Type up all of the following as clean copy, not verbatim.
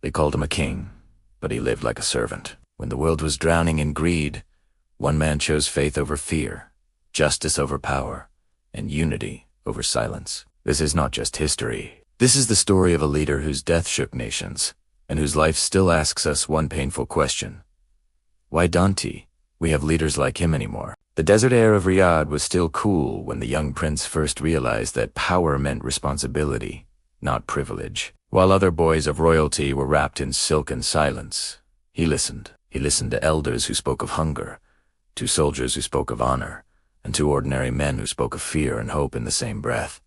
They called him a king, but he lived like a servant. When the world was drowning in greed, one man chose faith over fear, justice over power, and unity over silence. This is not just history. This is the story of a leader whose death shook nations, and whose life still asks us one painful question. Why don't we have leaders like him anymore? The desert air of Riyadh was still cool when the young prince first realized that power meant responsibility, not privilege. While other boys of royalty were wrapped in silk and silence, he listened. He listened to elders who spoke of hunger, to soldiers who spoke of honor, and to ordinary men who spoke of fear and hope in the same breath.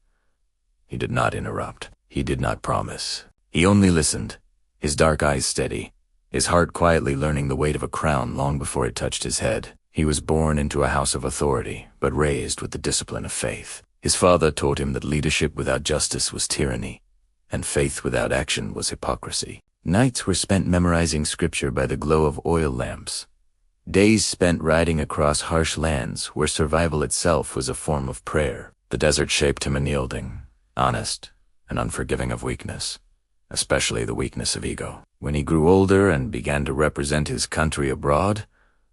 He did not interrupt. He did not promise. He only listened, his dark eyes steady, his heart quietly learning the weight of a crown long before it touched his head. He was born into a house of authority, but raised with the discipline of faith. His father taught him that leadership without justice was tyranny, and faith without action was hypocrisy. Nights were spent memorizing scripture by the glow of oil lamps. Days spent riding across harsh lands where survival itself was a form of prayer. The desert shaped him unyielding, honest, and unforgiving of weakness, especially the weakness of ego. When he grew older and began to represent his country abroad,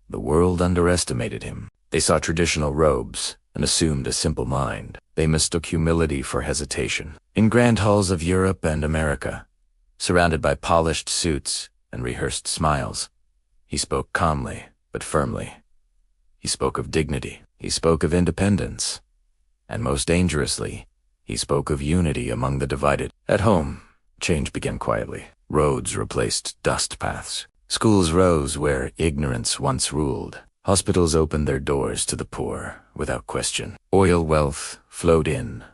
the world underestimated him. They saw traditional robes and assumed a simple mind. They mistook humility for hesitation. In grand halls of Europe and America, surrounded by polished suits and rehearsed smiles, he spoke calmly but firmly. He spoke of dignity. He spoke of independence. And most dangerously, he spoke of unity among the divided. At home, change began quietly. Roads replaced dust paths. Schools rose where ignorance once ruled. Hospitals opened their doors to the poor without question. Oil wealth flowed in,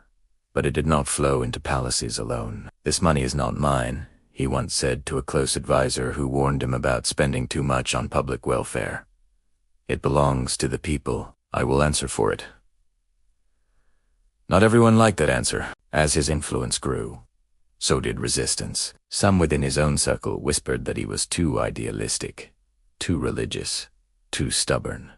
but it did not flow into palaces alone. "This money is not mine," he once said to a close advisor who warned him about spending too much on public welfare. "It belongs to the people. I will answer for it." Not everyone liked that answer. As his influence grew, so did resistance. Some within his own circle whispered that he was too idealistic, too religious, too stubborn.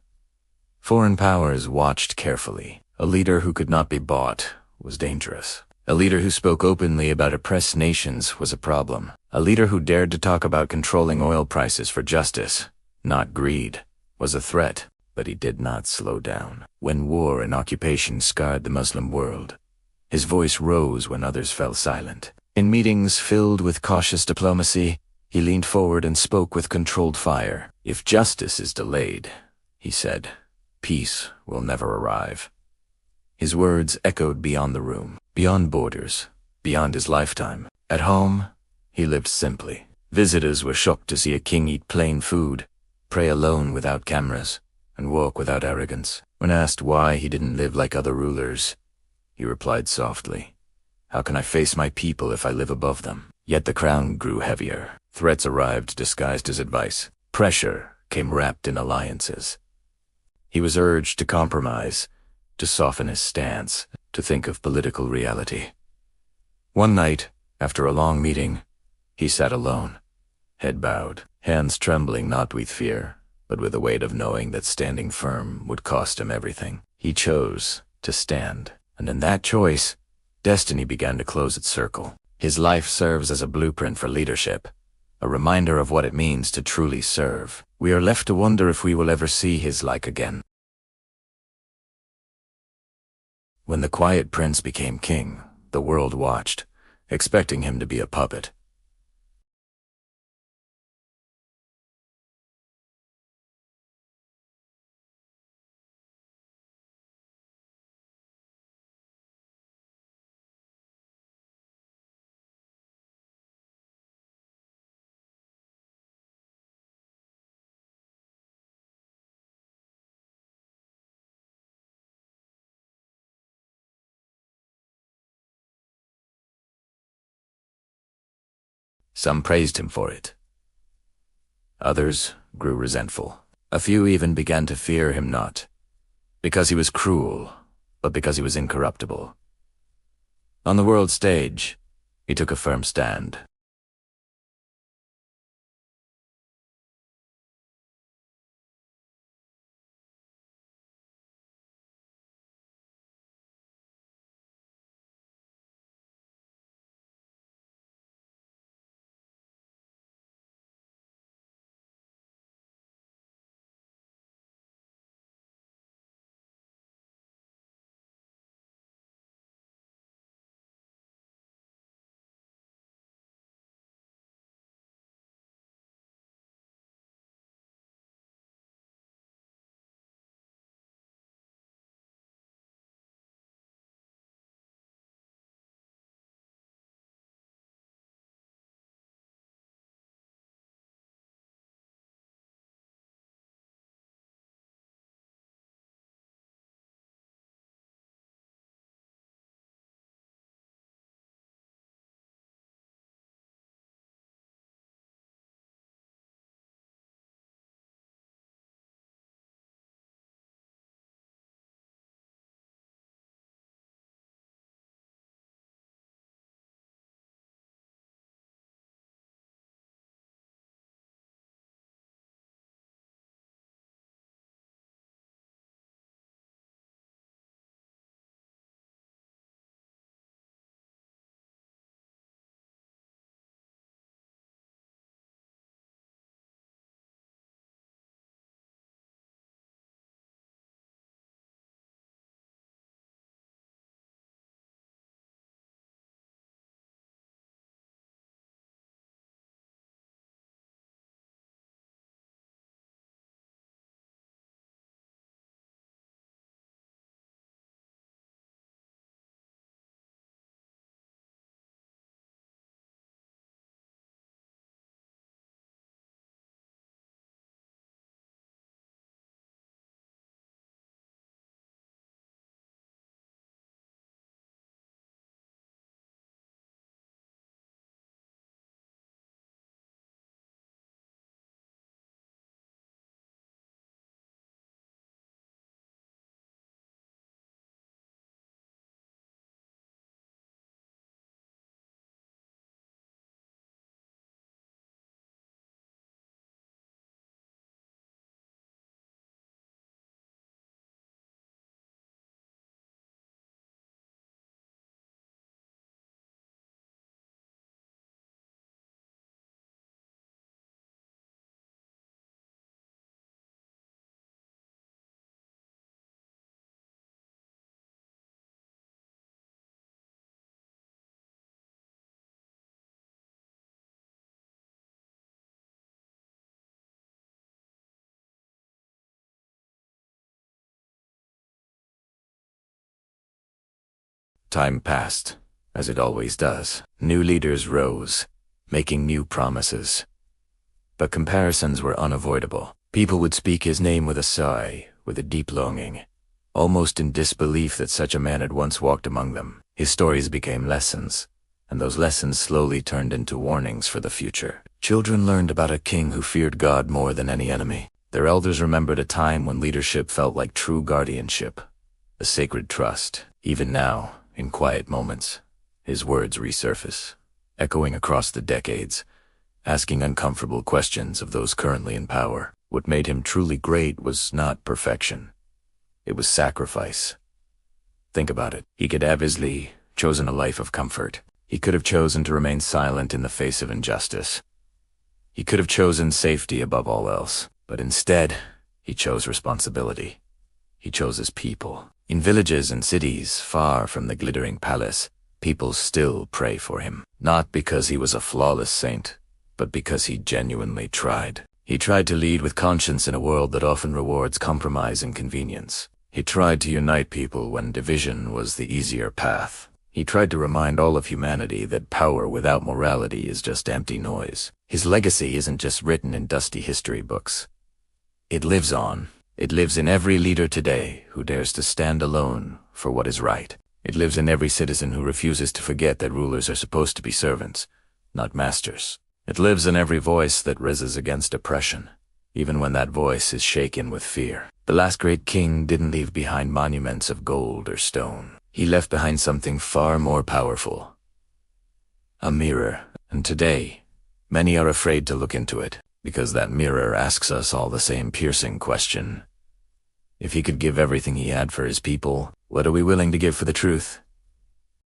Foreign powers watched carefully. A leader who could not be bought was dangerous. A leader who spoke openly about oppressed nations was a problem. A leader who dared to talk about controlling oil prices for justice, not greed, was a threat. But he did not slow down. When war and occupation scarred the Muslim world, his voice rose when others fell silent. In meetings filled with cautious diplomacy, he leaned forward and spoke with controlled fire. "If justice is delayed," he said, "peace will never arrive." His words echoed beyond the room, beyond borders, beyond his lifetime. At home, he lived simply. Visitors were shocked to see a king eat plain food, pray alone without cameras, and walk without arrogance. When asked why he didn't live like other rulers, he replied softly, "How can I face my people if I live above them?" Yet the crown grew heavier. Threats arrived disguised as advice. Pressure came wrapped in alliances. He was urged to compromise, to soften his stance, to think of political reality. One night, after a long meeting, he sat alone, head bowed, hands trembling not with fear, but with the weight of knowing that standing firm would cost him everything. He chose to stand, and in that choice, destiny began to close its circle. His life serves as a blueprint for leadership, a reminder of what it means to truly serve. We are left to wonder if we will ever see his like again. When the quiet prince became king, the world watched, expecting him to be a puppet. Some praised him for it. Others grew resentful. A few even began to fear him not because he was cruel, but because he was incorruptible. On the world stage, he took a firm stand. Time passed, as it always does. New leaders rose, making new promises. But comparisons were unavoidable. People would speak his name with a sigh, with a deep longing, almost in disbelief that such a man had once walked among them. His stories became lessons, and those lessons slowly turned into warnings for the future. Children learned about a king who feared God more than any enemy. Their elders remembered a time when leadership felt like true guardianship, a sacred trust. Even now, in quiet moments, his words resurface, echoing across the decades, asking uncomfortable questions of those currently in power. What made him truly great was not perfection. It was sacrifice. Think about it. He could have easily chosen a life of comfort. He could have chosen to remain silent in the face of injustice. He could have chosen safety above all else. But instead, he chose responsibility. He chose his people. In villages and cities, far from the glittering palace, people still pray for him. Not because he was a flawless saint, but because he genuinely tried. He tried to lead with conscience in a world that often rewards compromise and convenience. He tried to unite people when division was the easier path. He tried to remind all of humanity that power without morality is just empty noise. His legacy isn't just written in dusty history books. It lives on. It lives in every leader today who dares to stand alone for what is right. It lives in every citizen who refuses to forget that rulers are supposed to be servants, not masters. It lives in every voice that rises against oppression, even when that voice is shaken with fear. The last great king didn't leave behind monuments of gold or stone. He left behind something far more powerful. A mirror. And today, many are afraid to look into it, because that mirror asks us all the same piercing question. If he could give everything he had for his people, what are we willing to give for the truth?